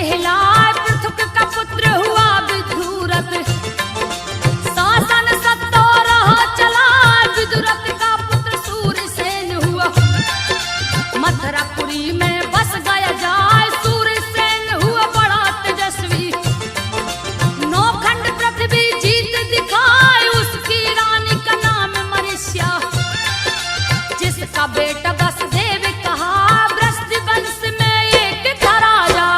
कहलाए पृथुक का पुत्र हुआ विदुरथ। शासन सत्ता रहा चला विदुरथ का पुत्र सूरसेन हुआ। मथुरापुरी में बस गया जाए सूरसेन हुआ बड़ा तेजस्वी। नौखंड पृथ्वी जीत दिखाए उसकी रानी का नाम मरीस्या। जिसका बेटा वसुदेव कहा वृष्टि वंश में एक था राजा।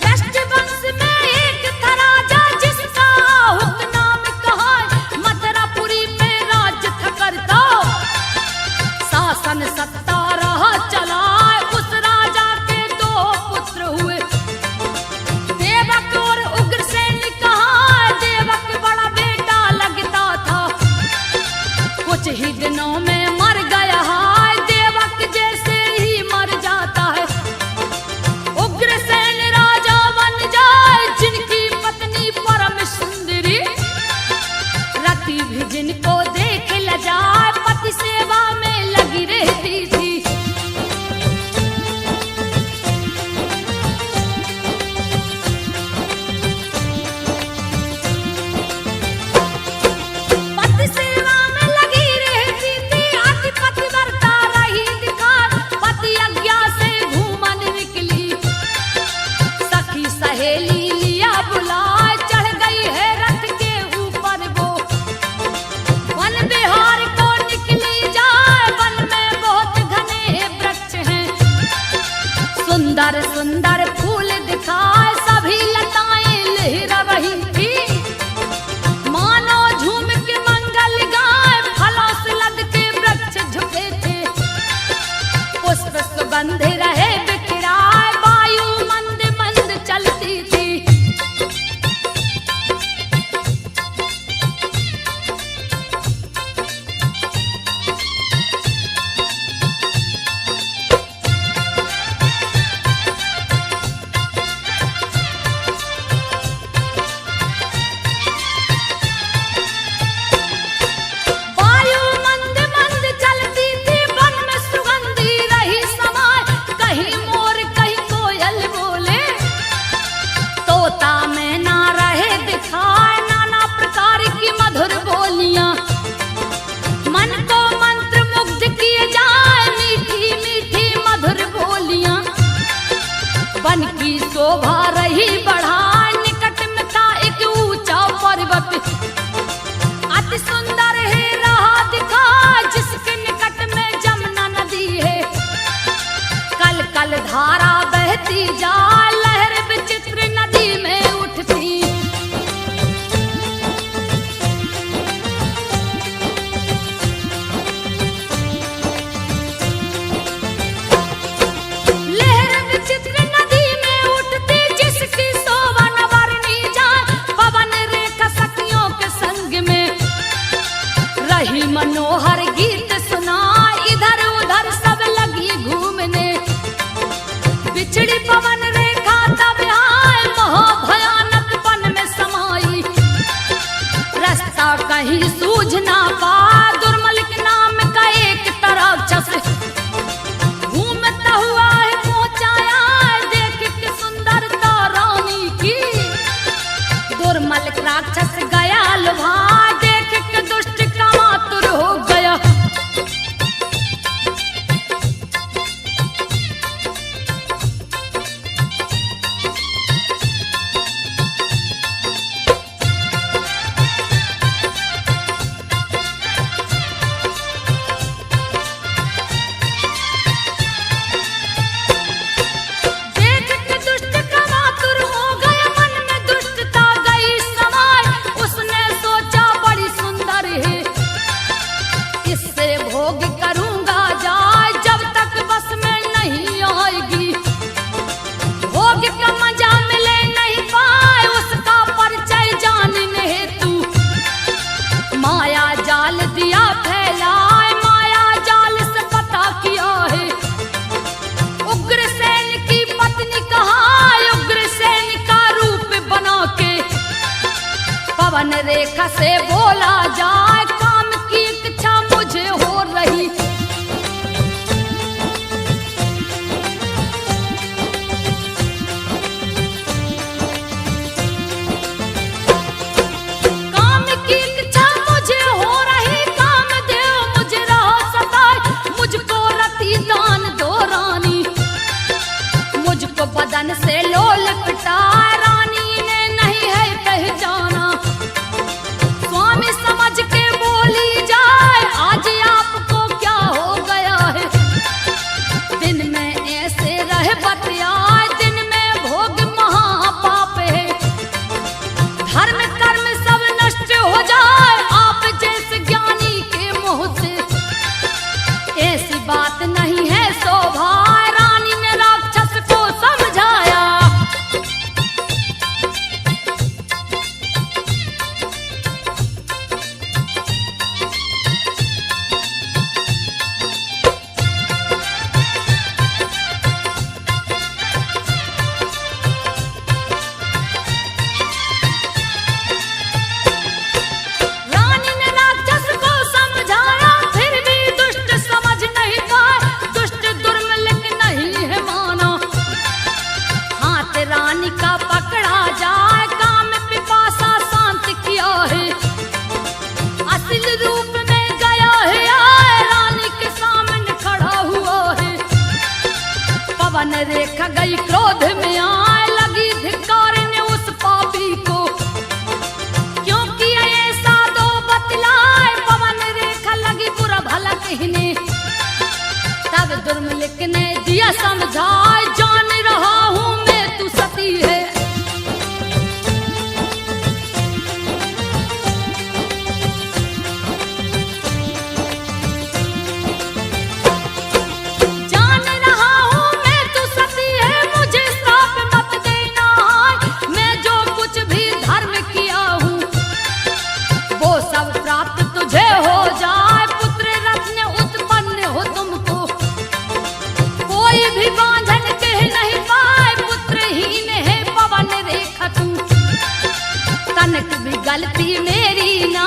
वृष्टि वंश में एक था राजा जिसका हुक नाम कहा मथुरापुरी में राज्य था करता। शासन सत्ता रहा चला उस राजा के दो पुत्र हुए। देवक और उग्रसेन कहा देवक बड़ा बेटा लगता था। कुछ ही दिनों में मर गया है देवक जैसे ही मर जाता है। उग्रसेन राजा बन जाए जिनकी पत्नी परम सुंदरी। रति भी जिनको देख ल जाए पति सेवा में लगी रहती थी। पति सेवा में लगी रहती थी अति पतिव्रता रही दिखार। पति आज्ञा से घूमन निकली सखी सहेली लिया बुलाए। चढ़ गई है रथ के ऊपर वो वन बिहार को निकली जाए। वन में बहुत घने वृक्ष हैं सुंदर सुंदर फूल दिखाए। सभी लताएं लहरा रही थी मानो झूम के मंगल गाए। फलों से लद के वृक्ष झुके थे पुष्प सुगंध रहे बिखराए। वायु मंद मंद चलती थी। वायु मंद मंद चलती थी वन में सुगंधी रही समाए। कहीं मोर कहीं कोयल बोले तोता मैना रहे दिखाए। नाना प्रकार की मधुर बोलियां मन को मंत्र मुग्ध किए जाए। मीठी मीठी मधुर बोलियां वन की शोभा रही बढ़ाए। निकट में था एक ऊंचा पर्वत अति सुंदर है रहा दिखा। जिसके निकट में जमुना नदी है कल कल धारा बहती जा। लहर विचित्र नदी में उठती। लहर विचित्र नदी में उठती जिसकी शोभा न वर्णी जाए। पवन रेखा सखियों के संग में रही मनोहर गीत सुना। इधर उधर सब लगी घूमने बिछड़ी पवन रेखा तब आए। महाभयानक वन में समाई रास्ता कहीं सूझ ना पा। दुर्मलिक नाम का एक राक्षस घूमता हुआ है पहुंचाया। देख के सुंदरता रानी की दुर्मलिक राक्षस गया लुभा। देख के दुष्ट कामातुर हो गया। जाल दिया फैलाए, माया जाल से पता किया गई क्रोध में आए लगी धिक्कारने उस पापी को, क्योंकि ऐसा दो बतलाए पवन रेखा लगी बुरा भला कहने। तब दुर्मलिक ने दिया समझाए जान रहा हूं मैं तू सती है। गलती मेरी ना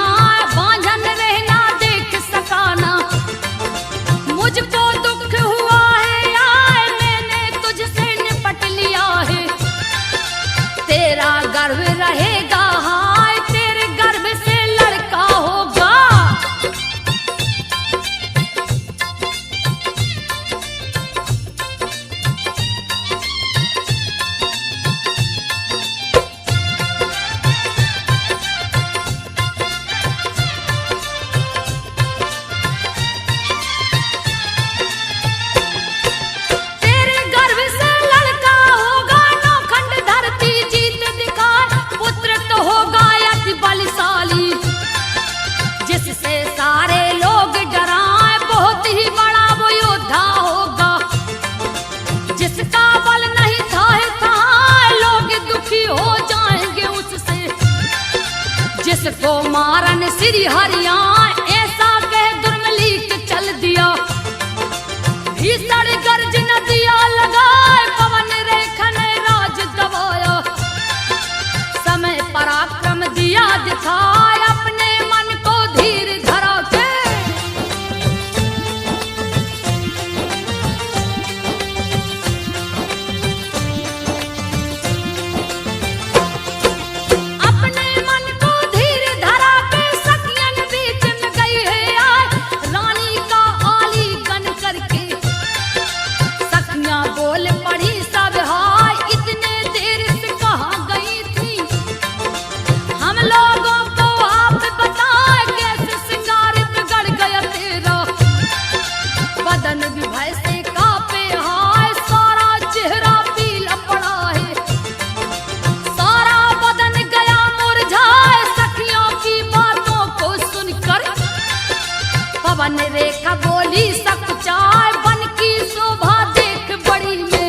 बांझन रहना देख सकाना, मुझको दुख हुआ है आए मैंने तुझसे निपट लिया है। तेरा गर्व रहेगा हाय तेरे गर्भ से लड़का होगा। जिसको मारन श्री हरिया ऐसा कह दुर्मलिक चल दिया। भीषण गर्ज नदिया लगाए पवन रेखा ने राज दबाया। समय पराक्रम दिया दिखाए अपने मन को धीर धरा के। पवन रेखा बोली सकुचाए बन की शोभा देख बड़ी में।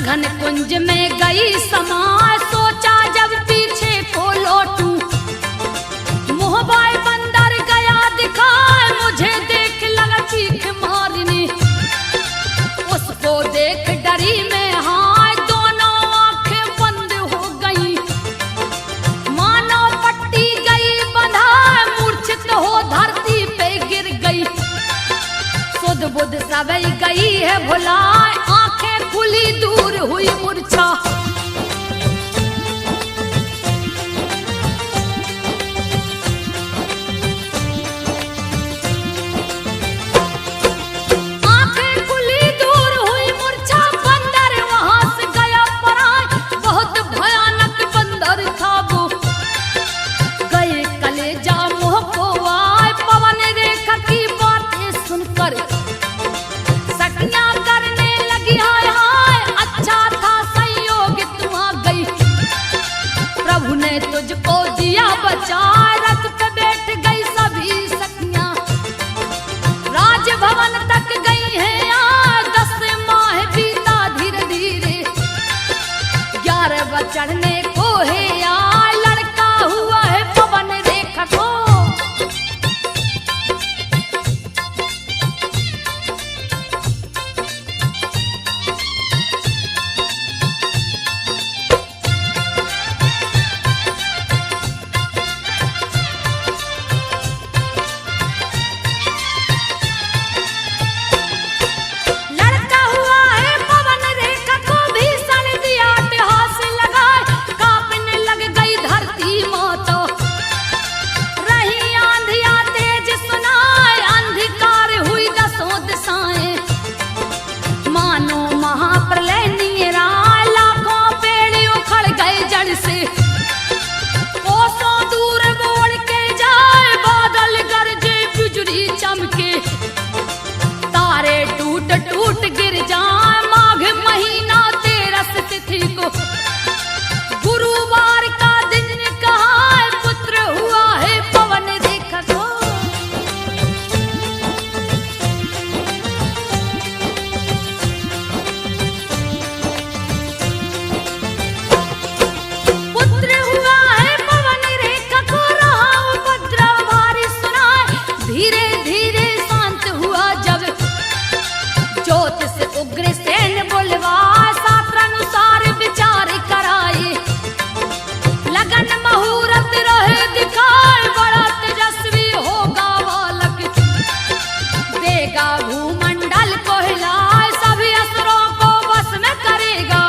घन कुंज में गई समा सोचा जब पीछे को लौटूं। मोहबाई बंदर गया दिखाए मुझे देख लगा चीख मारने। उसको देख डरी में हाय दोनों आंखें बंद हो गई। मानो पट्टी गई बंधाए मूर्छित हो धरती पे गिर गई। सुध बुध सब गई है भुलाए आंखें खुली दूर हुई मूर्छा। आंखें खुली दूर हुई मूर्छा बंदर वहां से गया पराए। बहुत भयानक बंदर था वो गए कलेजा मुंह को आए। पवन रेखा की बातें सुनकर सखियां करने लगी हाय हाय। अच्छा था संयोग देगा भूमंडल को हिलाए, सभी असुरों को बस में करेगा,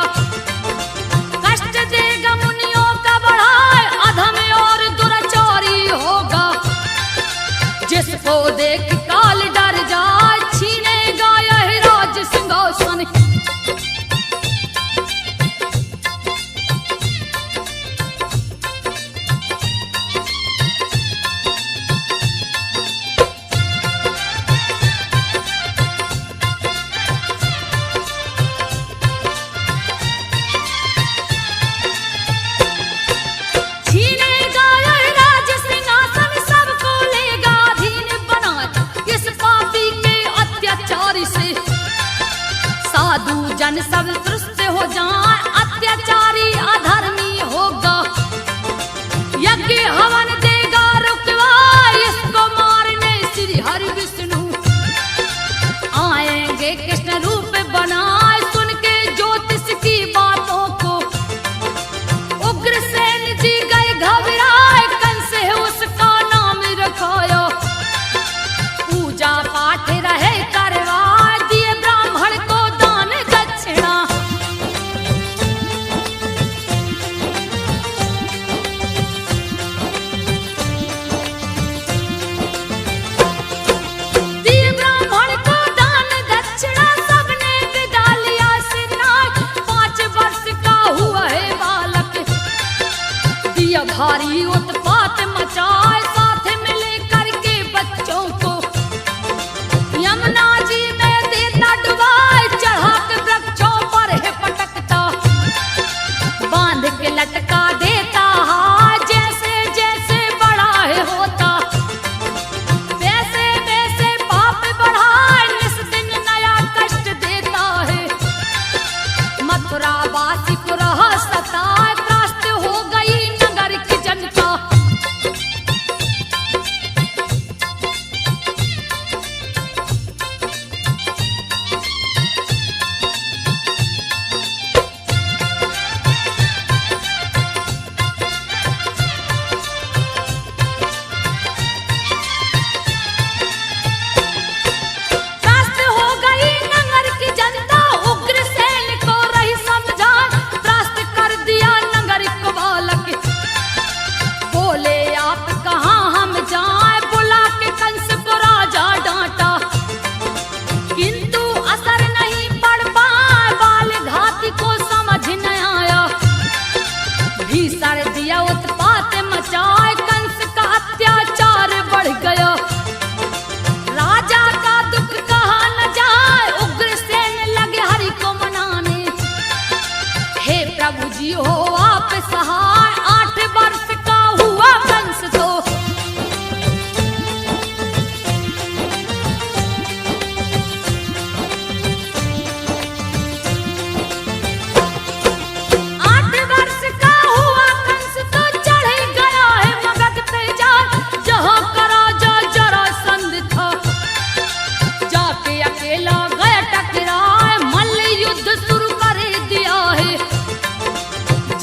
कष्ट देगा मुनियों का बढ़ाए, अधम और दुराचारी होगा, जिसको देख काल डर जाए, छीनेगा यह राज सिंहासन। साधु जन सब तृष्ट हो जाए, अत्याचारी अधर्मी होगा, यज्ञ हवन देगा रुकवा, इसको मारने श्री हरि विष्णु आएंगे, कृष्ण रूप बनाए, सुन के ज्योतिष की बातों को उग्रसेन जी गए घबराए, कंस है उसका नाम रखाया, पूजा पाठ रहे करवाए, दिए ब्राह्मण को भारी उत्पात मचाए, साथ मिले करके बच्चों को यमुना जी में देता डुबाए, चढ़ा के वृक्षों पर है पटकता, बांध के लटका देता हाय, जैसे जैसे बड़ा है होता, वैसे वैसे पाप बढ़ाए, निस दिन नया कष्ट देता है, मथुरा वासी को रहा सताए, त्रास्त हो गई की जनता। त्रास्त हो गई नगर की जनता, उग्रसेन को रही समझाए, त्रास्त कर दिया नगर को बालक, बोले आप कहाँ हम जाएं, बुला के कंस को राजा डांटा, किंतु असर नहीं पड़ पाए, बाल घाती को समझ न आया, भीषण दिया उत्पात मचाए, कंस का अत्याचार बढ़ गया, राजा का दुख कहा न जाए, उग्रसेन लगे हरि को मनाने, हे प्रभु जी हो आप सहाय, 8 वर्ष का हुआ कंस तो, चढ़ गया है मगध पे जाए, जहाँ का राजा जरासंध था, जाके अकेला गया टकराए, मल्ल युद्ध शुरू कर दिया है,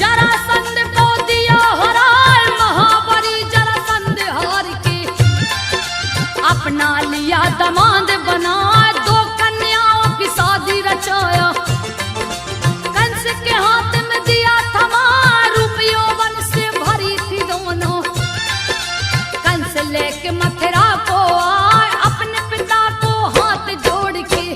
जरासंध को दिया हराए, महाबली जरासंध हार के अपना लिया दमाद बनाए, 2 कन्याओं की शादी रचाया, कंस के हाथ में दिया थमा, रूप यौवन से भरी थी दोनों, कंस लेके मथुरा को आए, अपने पिता को हाथ जोड़ के,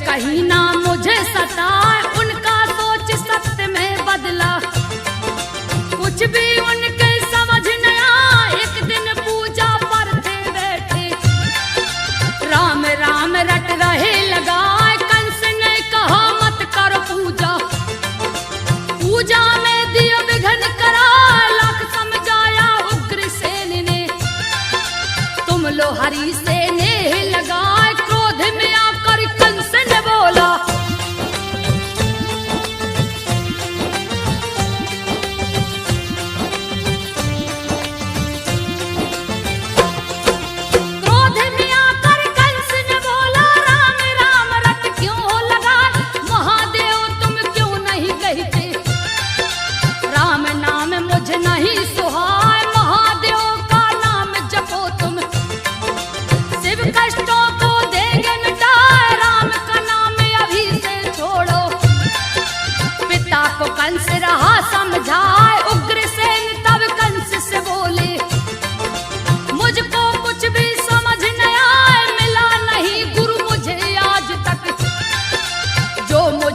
कहीं ना मुझे सताए, उनका सोच सत्य में बदला, कुछ भी उनके समझ न आया, एक दिन पूजा पर थे बैठे, राम राम रट रहे लगाए, कंस ने कहा मत कर पूजा, पूजा में दिया विघ्न करा, लाख समझाया उग्रसेन ने, तुम लो हरि से नेह लगाए, क्रोध में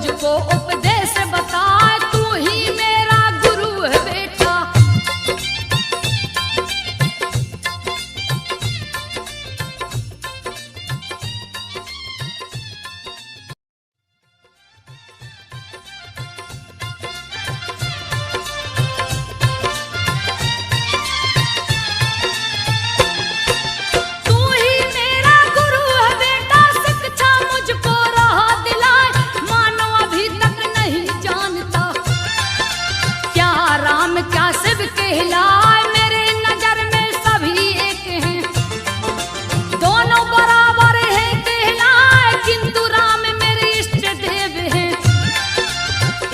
मुझको उपदेश बताए, तू ही मेरा गुरु है बेटा। तू ही मेरा गुरु है बेटा, शिक्षा मुझको राह दिलाए, मानो अभी तक नहीं जानता क्या राम क्या शिव कहलाए। मेरे नजर में सभी एक हैं, दोनों बराबर हैं कहलाए, किंतु राम मेरे इष्ट देव हैं,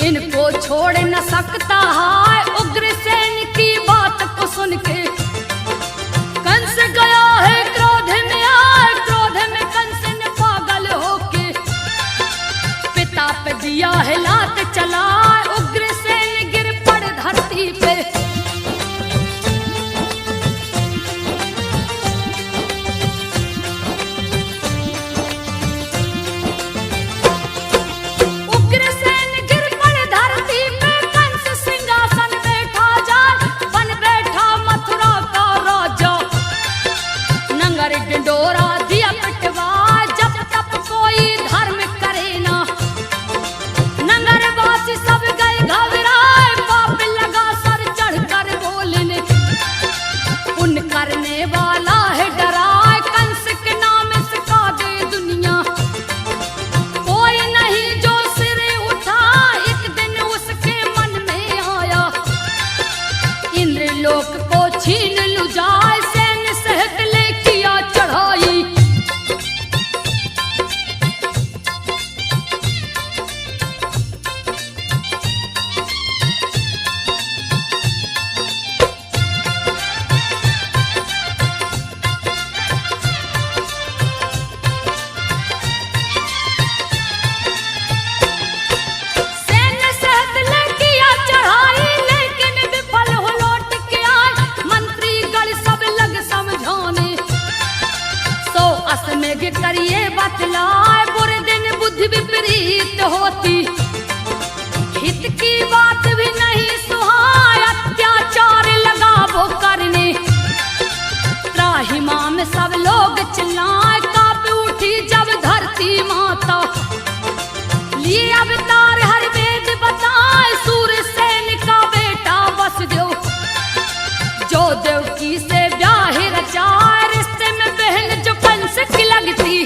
इनको छोड़ न सकता है। उग्रसेन की बात को सुन के कंस गया है क्रोध में आए, क्रोध में कंस ने पागल होके पिता पे दिया है लात चलाए। उग्रसेन गिर पड़ धरती पे, उग्रसेन गिर पड़ धरती पे, कंस सिंहासन बैठा जाए, बन बैठा मथुरा का राजा, नंगर डिंडोरा दिया पिटवा, जब तब कोई धर्म करे ना, नगरवासी सब गए घबराए, पाप लगा सर चढ़कर बोलने, पुण्य करने वाला है डराए, कंस के नाम सिखा दे दुनिया, कोई नहीं जो सिर उठा। एक दिन उसके मन में आया, इंद्रलोक को छीन लूं जाए, सैन्य सहित ले किया चढ़ाई। सैन्य सहित ले किया चढ़ाई, लेकिन विफल हो लौट के आए, मंत्री गण सब लग समझाने, 100 अश्वमेघ करिए बतलाए, बुरे दिन बुद्धि विपरीत होती, हित की बात भी नहीं सुहाए, अत्याचार लगा वो करने, त्राहिमाम में सब लोग चिल्लाए, कांप उठी जब धरती माता, लिए अवतार हर वेद बताए, सूरसेन का बेटा वसुदेव, जो देवकी से ब्याह रचाए, रिश्ते में बहन जो कंस की लगती,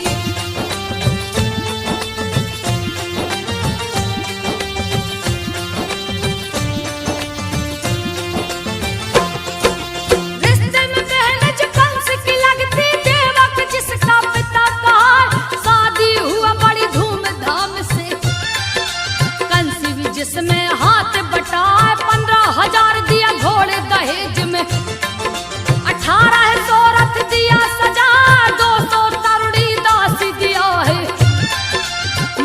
रिश्ते में बहन जो कंस की लगती, देवक जिसका पिता कहा, शादी हुआ बड़ी धूमधाम से, कंस भी जिसमें हाथ बटाए, 15,000 दिया घोड़े दहेज में, 1800 रथ दिया सजा, 200 तरुणी दासी दिया है,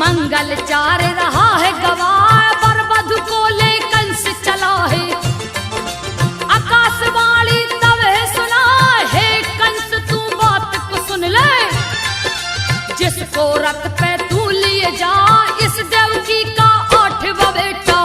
मंगल चार रहा है गवाह, वर वधु को ले कंस चला है, आकाशवाणी तब है सुना है, कंस तू बात को सुन ले, जिसको रथ पे तू लिए जा, इस देवकी का 8वां बेटा।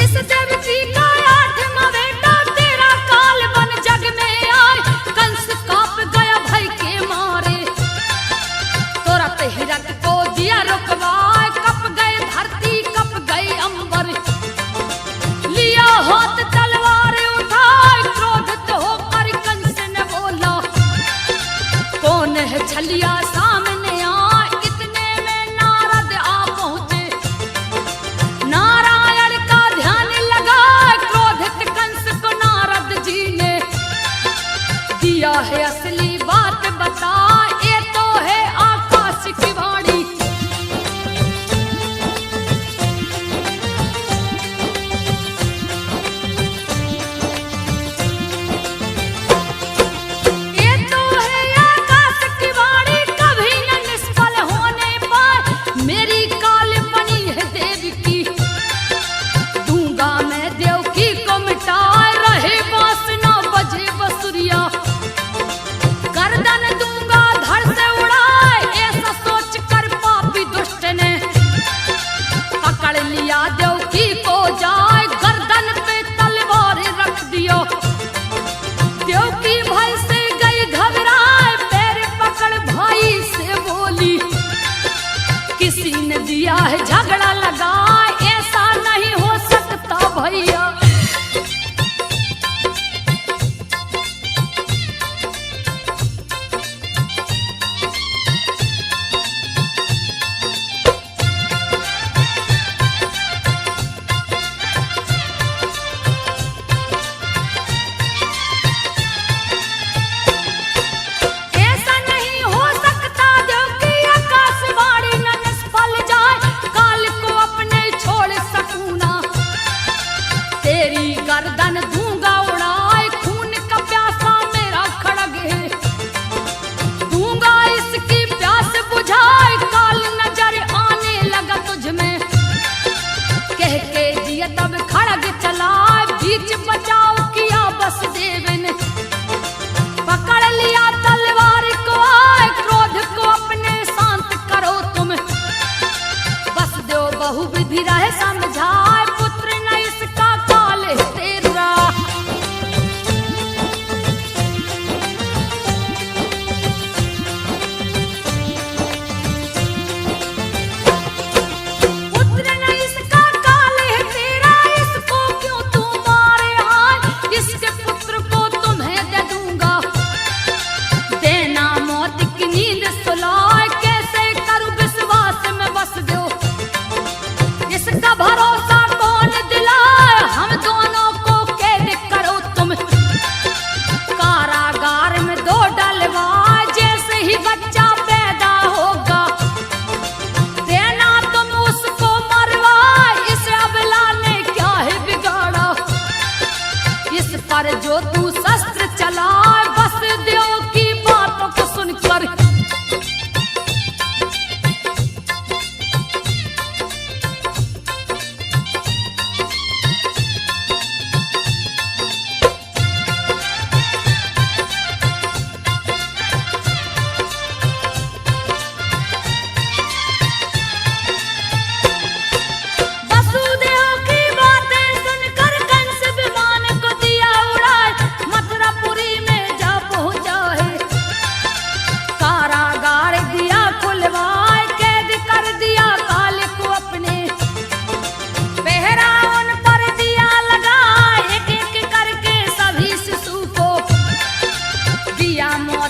इस देवकी का 8वां बेटा, तेरा काल बन जग में आए, कंस कांप गया भय के मारे, तुरंत हिरक को दिया रुकवाए, कप गए धरती कप गए अंबर, लिया हाथ तलवार उठाए, क्रोधित होकर कंस ने बोला, कौन है छलिया सामने आ, इतने में नारद आ पहुंचे, नारायण का ध्यान लगा, क्रोधित कंस को नारद जी ने दिया है असली बात बता, ये तो है आकाश की वाणी। ये तो है आकाश की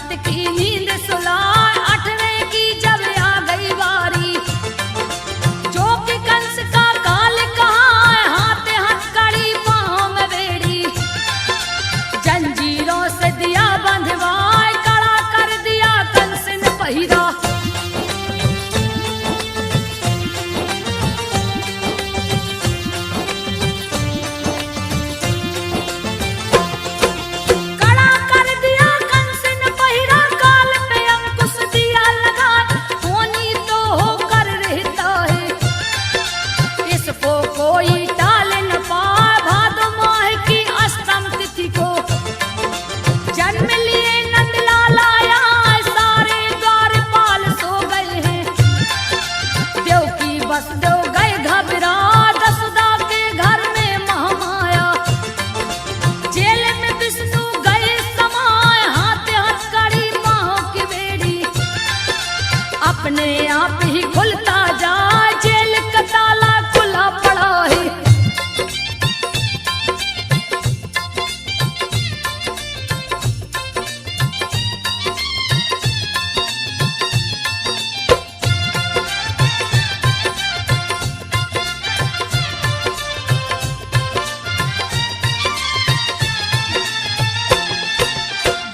रात की नींद सुलाए, 8वें की जब आ गई बारी, जो कि कंस का काल कहाँ है, हाथ हथकड़ी पाँव में बेड़ी, जंजीरों से दिया बंधवाए, कड़ा कर दिया कंस ने पहिरा। अपने आप ही खुलता जाए, जेल का ताला खुला पड़ा है।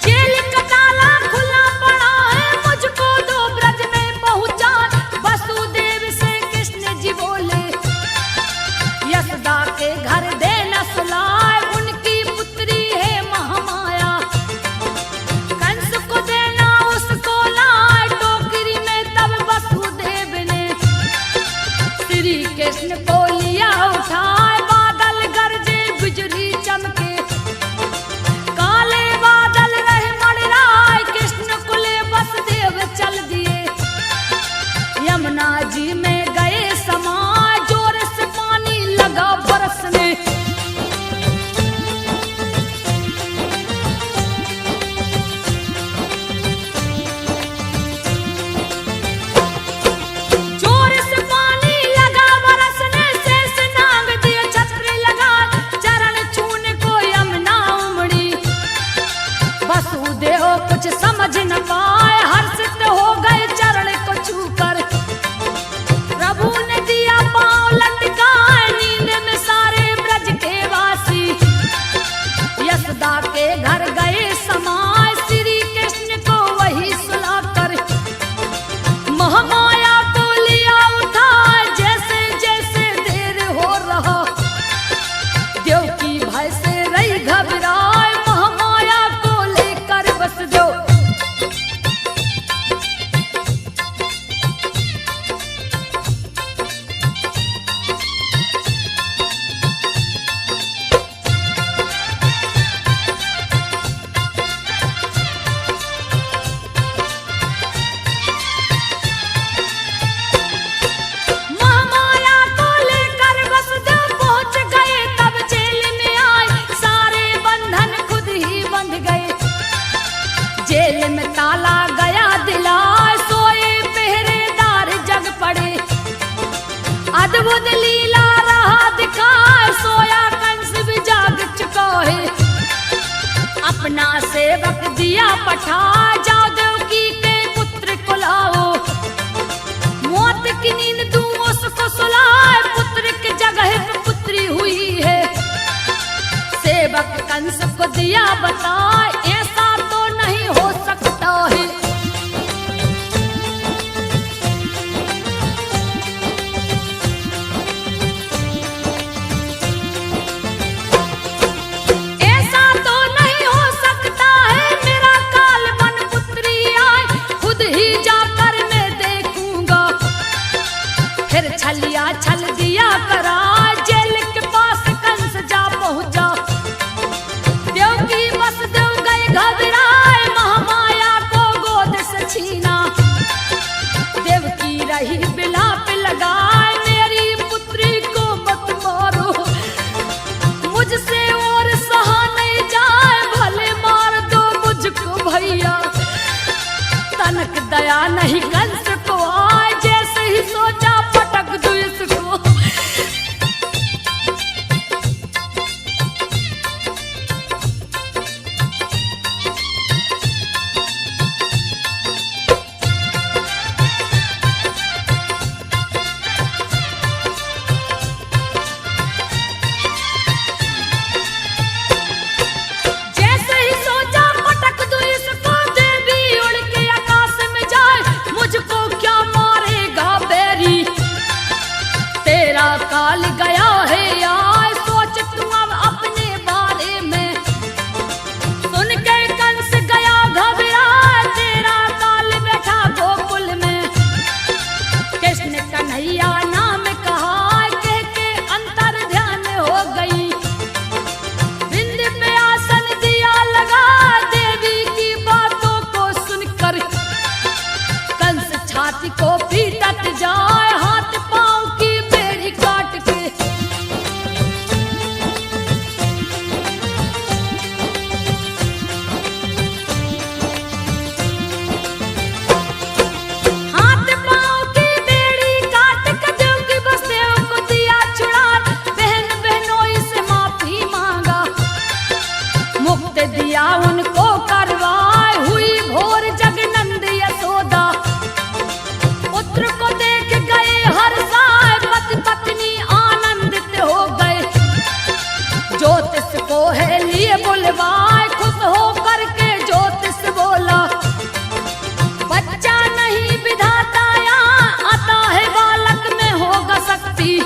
जेल का ताला खुला पड़ा है, मुझको दो ब्रज में पहुंचा। वसुदेव से कृष्ण जी बोले, यशोदा के घर देना सुलाए, उनकी पुत्री है महामाया, कंस को देना उसको लाए। टोकरी में तब वसुदेव ने श्री कृष्ण को लिया उठाए, बादल गरजे बिजली चमके, काले बादल रहे मड़राए, कृष्ण को ले वसुदेव चल दिए, यमुना जी में गए समाए, जोर से पानी लगा बरसने। जोर से पानी लगा बरसने, शेषनाग दिए छत्र लगा, चरण छूने को यमुना उमड़ी, वसुदेव कुछ समझ न पाए, हर्षित हो गए चरण को छूकर, प्रभु ने दिया पांव लटकाए, नींद में सारे ब्रज के वासी, यशोदा के घर गए समाए, श्री कृष्ण को वही सुलाकर, महामाया को लिया उठाए, जैसे जैसे देर हो रहा, देवकी भय से रही घबराए, महामाया को लेकर वसुदेव महामाया को लेकर वसुदेव पहुंच गए, तब जेल में आए, सारे बंधन खुद ही बंध गए, जेल में ताला गया दिलाए, सोए पहरेदार जग पड़े, अद्भुत लीला रहा दिखाए, सोया कंस भी जाग चुका है, अपना सेवक दिया पठा, जाओ देवकी के पुत्र को लाओ, मौत की नींद दूं उसको सुलाए, पुत्र की जगह पे पुत्री हुई है, सेवक कंस को दिया बताए, ऐसा तो नहीं हो सकता है। ऐसा तो नहीं हो सकता है, मेरा काल बन पुत्री आए, खुद ही जाकर मैं देखूंगा, फिर छलिया छल दिया करा, जेल के पास कंस जा पहुंचा, देवकी वसुदेव गए घबराए, महामाया को गोद से छीना, देवकी रही बिलाप लगाए, मेरी पुत्री को मत मारो, मुझसे और सहा नहीं जाए, भले मार दो मुझको भैया, तनक दया नहीं कंस को आए, जैसे ही सोचा पटक दो इसको। छाती को पीटत जाए हाथ पांव की बेड़ी काट के। हाथ पांव की बेड़ी काट के देव की बसदेव को दिया छुड़ा, बहन बहनोई से माफी मांगा, मुक्त दिया उनको करवाए, हुई भोर जगनंद यशोदा। पुत्र को देख गए हर्षाए, पति पत्नी आनंदित हो गए, ज्योतिष को है लिए बुलवाए, खुश हो करके ज्योतिष बोला, बच्चा नहीं विधाता यहाँ आता है, बालक में होगा शक्ति,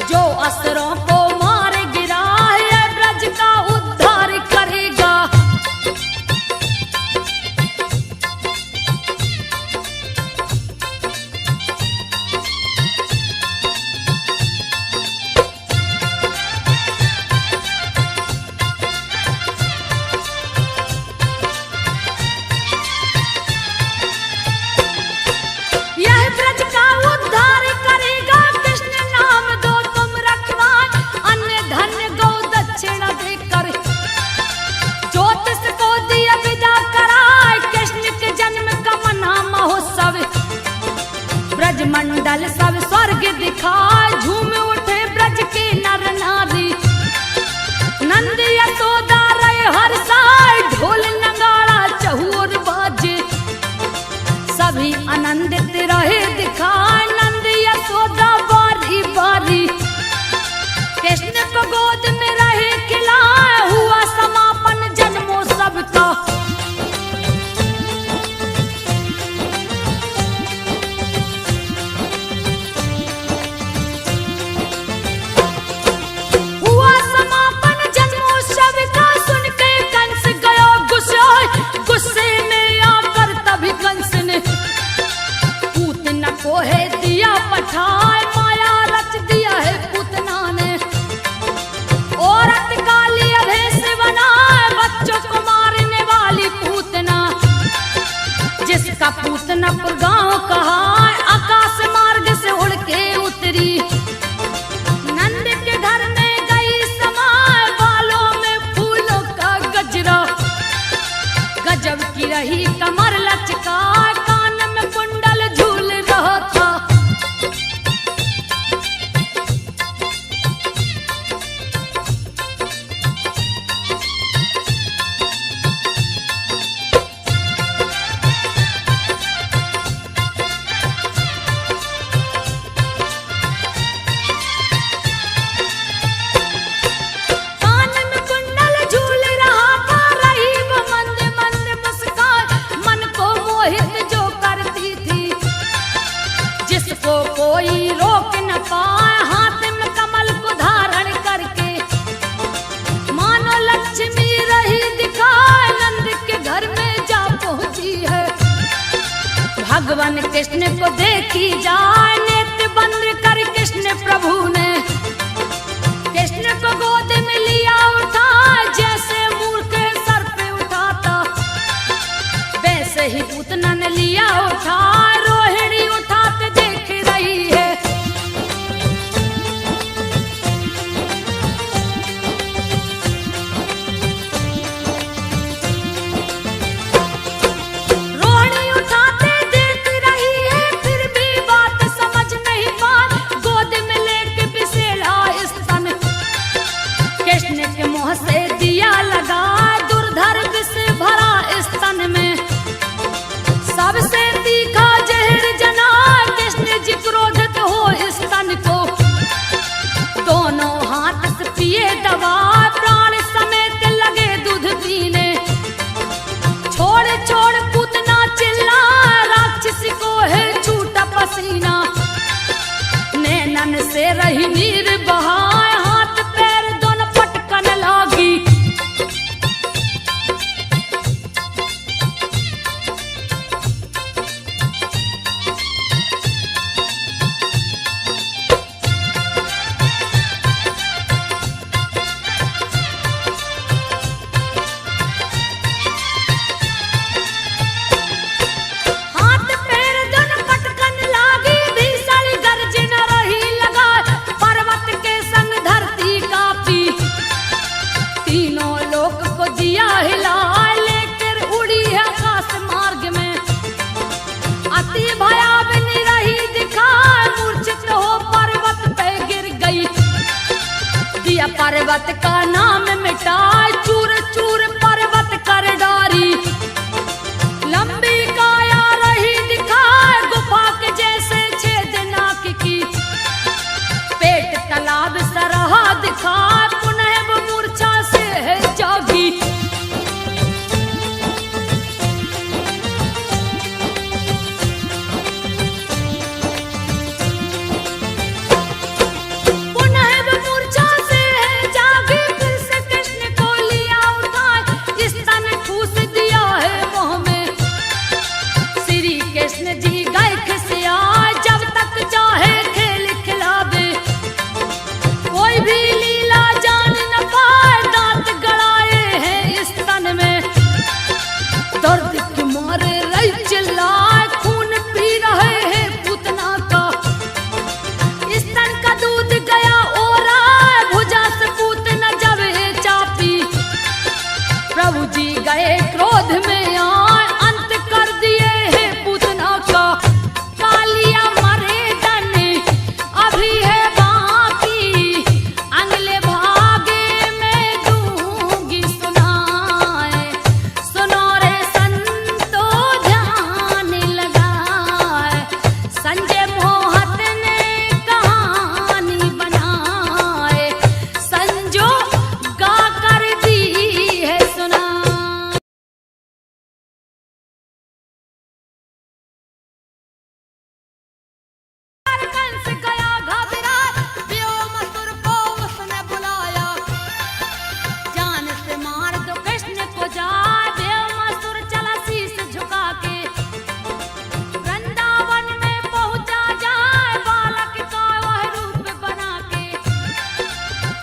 जो असुरों को मार गिरा है ब्रज का उद्धार करेगा। यह ब्रज का उद्धार करेगा, कृष्ण नाम दो तुम रखवाए, अन्य धन्य गौ दक्षिणा देकर, ज्योतिष को दिया विदा कराए, कृष्ण के जन्म का मना महोत्सव, ब्रज मंडल सब स्वर्ग दिखाए, झूम उठे ब्रज के नर नारी, नंद यशोदा रहे हर्षाए, ढोल नगाड़ा चहुर बाजे, सभी आनंदित रहे दिखाए, नंद यशोदा बारी बारी, कृष्ण को गोद में रहे खिलाए, हुआ समापन जन्मोत्सव का। हुआ समापन जन्मोत्सव का, सुन के कंस गयो गुस्साए, गुस्से में आकर तभी कंस ने पूतना को है दिया पठाए, माया रच दिया है पूतना ने, औरत काली अभेश बनाए, बच्चों को मारने वाली पूतना, जिसका पूतनापुर गांव कहा, आकाश मार्ग से उड़ के उतरी, नंद के घर में गई समाए, बालों में फूलों का गजरा, गजब की रही कमर लचका, कान में कुंडल झूल रहा था। कान में कुंडल झूल रहा था, रही वो मंद मंद मुस्कान, मन को मोहित जो करती थी, जिसको कोई रोक न पाए, हाथ में कमल को धारण करके, मानो लक्ष्मी रही दिखाए, नंद के घर में जा पहुंची है, भगवान कृष्ण को देखी जाए, नेत्र बंद कर कृष्ण प्रभु ने, कृष्ण को गोद में लिया उठा, जैसे मूर्ख सर पे उठाता, वैसे ही पूतना ने लिया उठा, रोहिणी उठाते देख रही है। रोहिणी उठाते देख रही है, फिर भी बात समझ नहीं पाई, गोद में लेके बिसेला स्तन, कृष्ण के मुंह से दिया लगा, दुर्धर विष भरा स्तन में, सबसे तीखा जहर जना, कृष्ण जी क्रोधित हो स्तन को, दोनों हाथ से पिए दवा, प्राण समेत लगे दूध पीने, छोड़ छोड़ पूतना चिल्ला, राक्षस को है छूटा पसीना, नैनन से रही नीर बहाए, हाथ पैर दोनों पटकन लागी, हाथ पैर दोनों पर्वत का नाम मिटाए, चूर चूर पर्वत कर डारी। लंबी काया रही दिखाए, गुफा के जैसे छेद नाक की। पेट तालाब सरहा दिखाए, पुनः वो मूर्छा से है जागी। गए क्रोध में आए, अंत कर दिए है पूतना का। कालिया मरे डने अभी है बाकी, अगले भागे में दूंगी सुनाए। सुनो रे संतो ध्यान लगाए, संजय मोहत ने कहानी बनाए। संजो गा कर दी है सुना। कंस गया घबरा, व्योमासुर को उसने बुलाया। जान से मार दो कृष्ण को जाए, व्योमासुर चला शीश झुका के। वृंदावन में पहुंचा जाए, बालक का वह रूप बना के।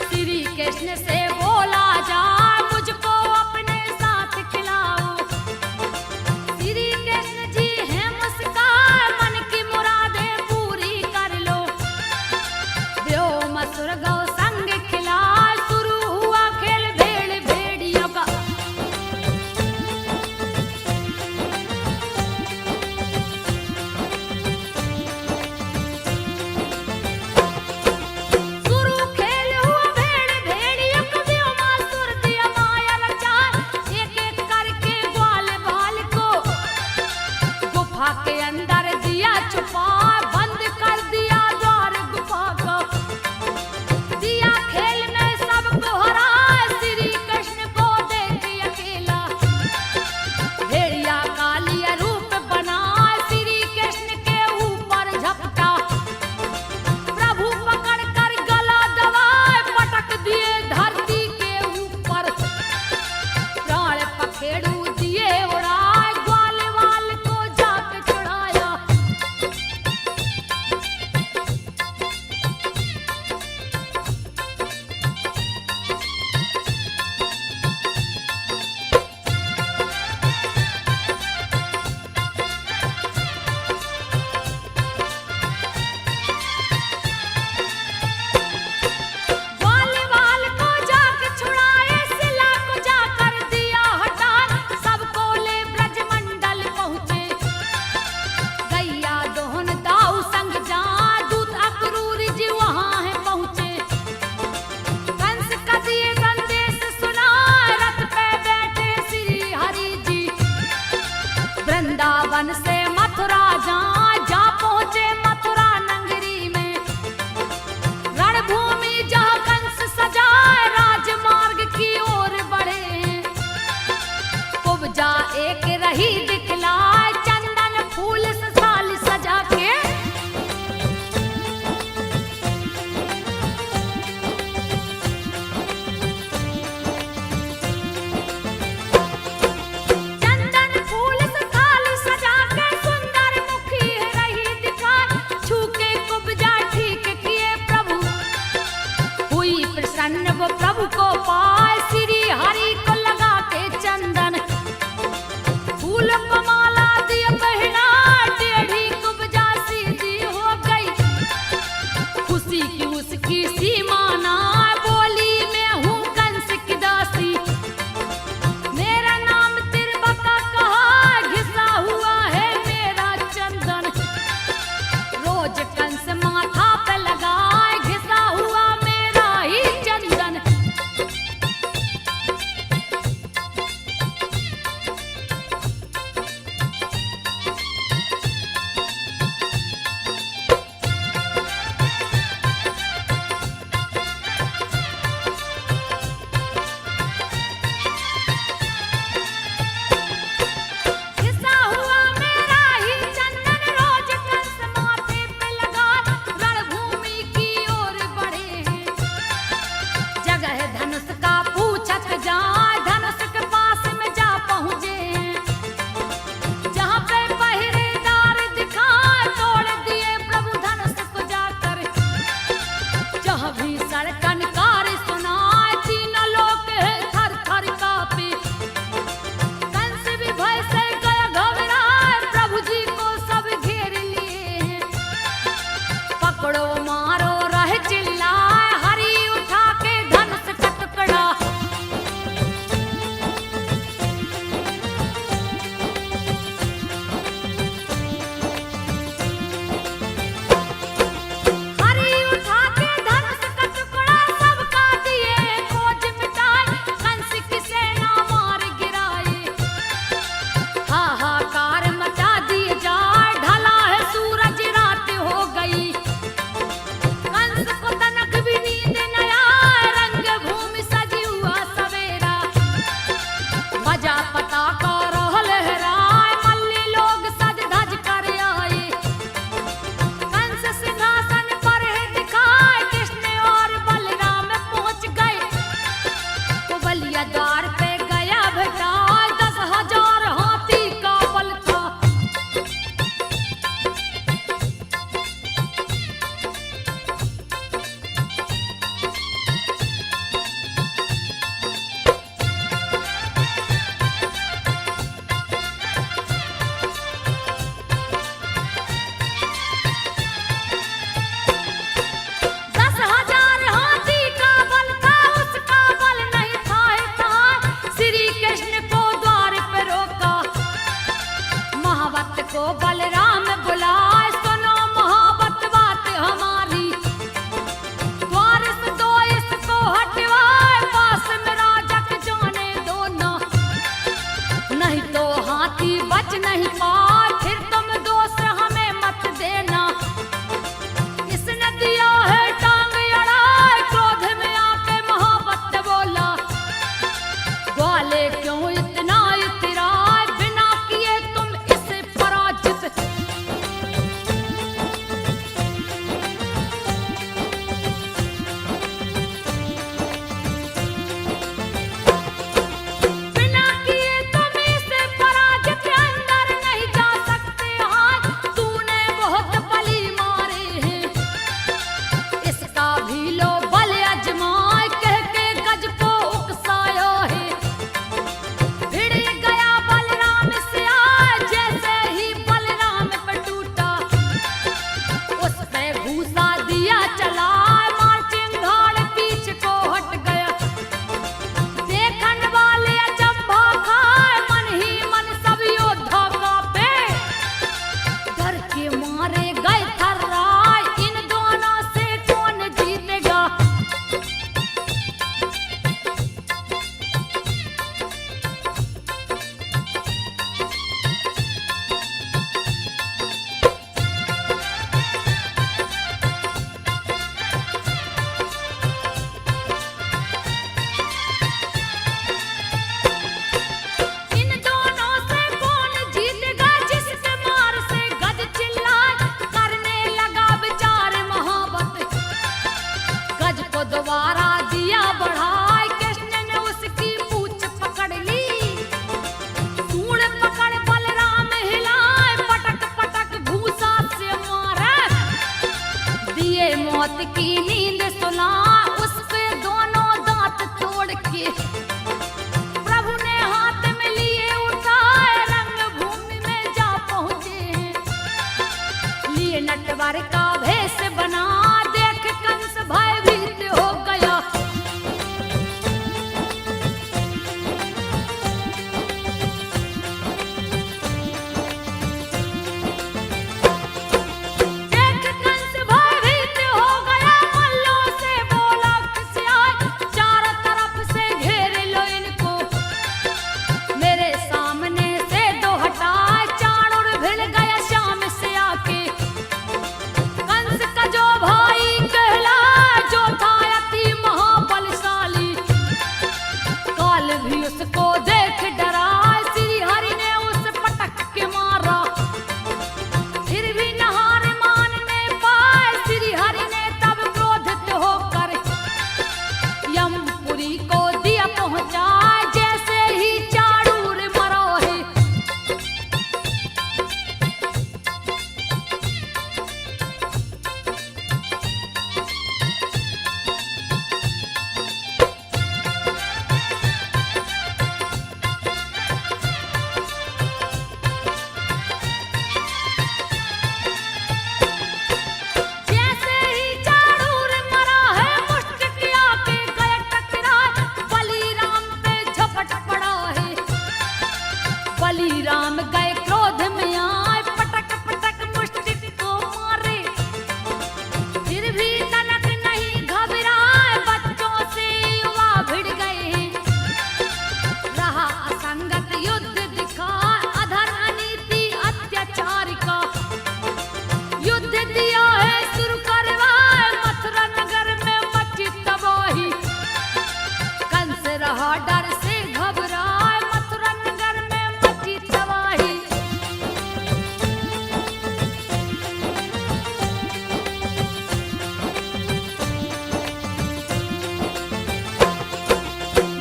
श्री कृष्ण से बोला जाए, मुझको अपने साथ खिलाओ। श्री कृष्ण जी है मुस्कान, मन की मुरादें पूरी कर लो। व्योमासुर गौ संग खिला, शुरू हुआ खेल भेड़ भेड़ियों का। शुरू खेल हुआ भेड़ भेड़ियों का, व्योमासुर दिया माया रचाए। एक एक करके ग्वाल बाल को गुफा के अंदर दिया छुपा, बंद कर दिया द्वार गुफा का। दिया खेल में सबको हराए, श्री कृष्ण को देख अकेला। भेड़िया कालिया रूप बनाए, श्री कृष्ण के ऊपर झपटा। प्रभु पकड़ कर गला दबाए, पटक दिए धरती के ऊपर। प्राण पखेड़ू दिए उड़ाए, ग्वाल वाल को जाके छुड़ाया। ग्वाल वाल को जाके छुड़ाए, शिला को जाकर दिया हटा। सबको ले ब्रजमंडल पहुँचे, गैया दोहन दाऊ संग जा। दूत अक्रूर जी वहाँ है पहुँचे। कंस का दिए संदेश सुना, रथ पे बैठे श्री हरि जी। वृंदावन से मथुरा जा पहुँचे मथुरा नगरी में। रणभूमि जहाँ कंस सजाए, राजमार्ग की ओर बढ़े। कुब्जा एक रही दिखलाए, चंदन फूल से साल सजा के। चंदन फूल से थाली सजा के, सुंदर मुखी रही दिखाए। छू के कुब्जा ठीक किए प्रभु, हुई प्रसन्न वो प्रभु को पाए। श्री हरि को लगा के चंदन फूल को बलराम बुलाए, सुनो मोहब्बत बात हमारी, द्वार से दो इसको हटवाए, पास में राजा के जाने दो ना, नहीं तो हाथी बच नहीं पाए, फिर तुम दोस्त हमें मत देना। इसने दिया है टांग अड़ाए, क्रोध में आके मोहब्बत बोला, ग्वाले क्यों इतना इतराए, बिना किए तुम इसे पराजित। बिना किए तुम इसे पराजित, अंदर नहीं जा सकते आज, तूने बहुत बली मारे हैं, इसका भी लो बल अजमाए, कह के गज को उकसाया है। भिड़ गया बलराम से आए, जैसे ही बलराम पे टूटा, उस पे घूसा दिया चला, मार चिंगाड़ पीछ को हट गया। देखन वाले अचंभा खाए, मन ही मन सब योद्धा कांपे, डर के मारे गए थर्राए, इन दोनों से कौन जीतेगा। इन दोनों से कौन जीतेगा, जिसके मार से गज चिल्लाए, करने लगा विचार मोहब्बत, गज को दोबारा दिया बढ़ाए, कृष्ण ने उसकी पूंछ पकड़ ली, सूंड पकड़ बलराम हिलाए, पटक पटक घूसा से मारे, दिए मौत की नींद सुला, उस पे दोनों दांत तोड़ के, प्रभु ने हाथ में लिए उठाए, रंग भूमि में जा पहुंचे हैं, लिए नटवर का भेष बना, देख कंस भयभीत हो गया। देख कंस भयभीत हो गया, मल्लों से बोला खिसियाए, चारों तरफ से घेर लो इनको, मेरे सामने से दो हटाए, चाणूर भिड़ गया शाम से आके। कंस का जो भाई कहला, जो था अति महाबलशाली, काल भी उसको देख डरा, श्री हरि ने उस पटक के मारा, फिर भी नहार मानने पाए, श्री हरि ने तब क्रोधित होकर यमपुरी को दिया पहुंचाए, जैसे ही चाणूर मरा है। जैसे ही चाणूर मरा है, मुष्टिक आके गए टकराए, बलिराम पे झपट पड़ा है, बलिराम गए क्रोध में आए, पटक पटक मुष्टिक को मारे, फिर भी तनक नहीं घबराए, बच्चों से युवा भिड़ गए, रहा असंगत युद्ध दिखा, अधर अनीति अत्याचार का, युद्ध दिया है शुरू करवाए, मथुरा नगर में मची तबाही, कंस रहा डर से घबराए, मथुरा नगर में मची तबाही।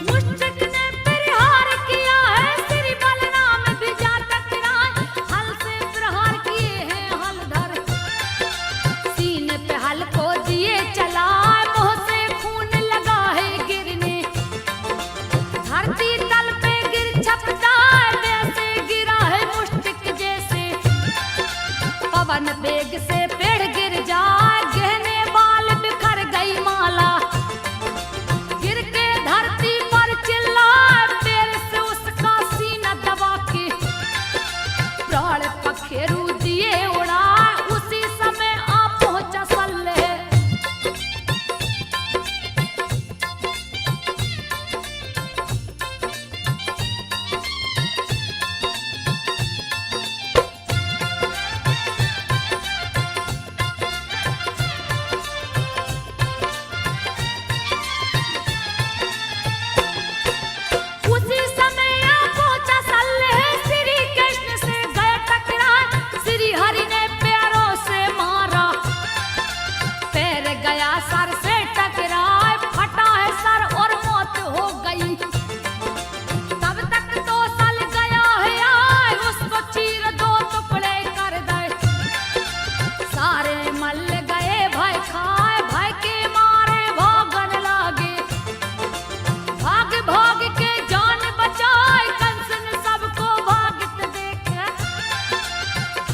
मुष्टिक ने प्रहार किया है, श्री बलराम भी जा टकराए, हल से प्रहार किए हैं हलधर, सीने पे हल को दिए चलाए, मुंह से खून लगा है गिरने, धरती तल पे गिर छपटाए, वैसे गिरा है मुष्टिक जैसे, पवन वेग से पेड़ गिर जाए, गहने बाल बिखर गई माला, गिर के धरती पर चिल्लाए, पैर से उसका सीना दबा के, प्राण पखेरु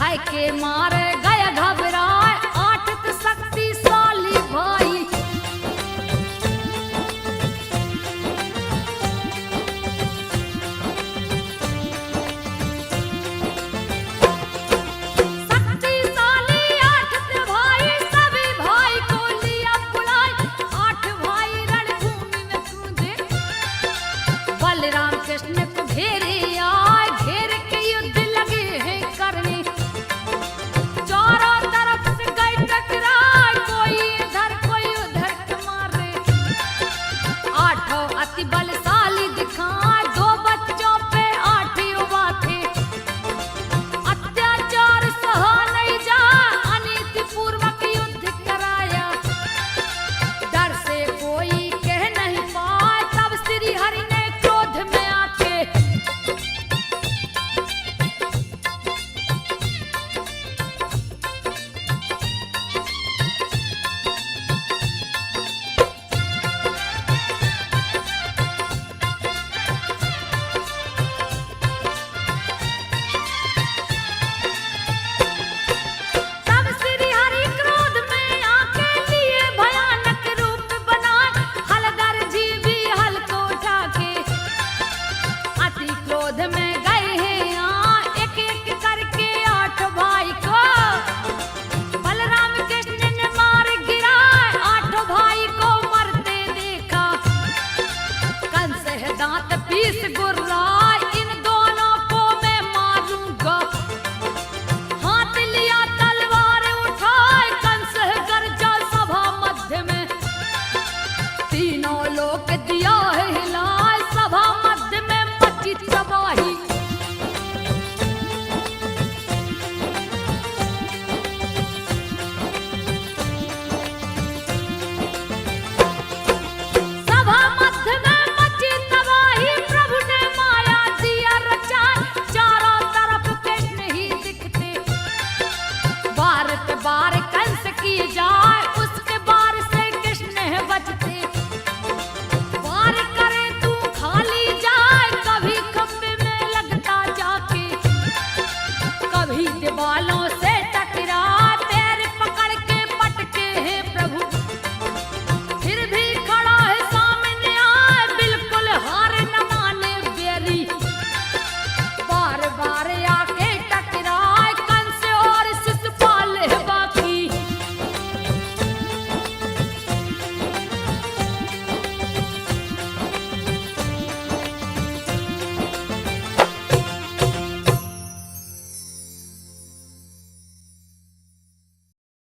है के मारे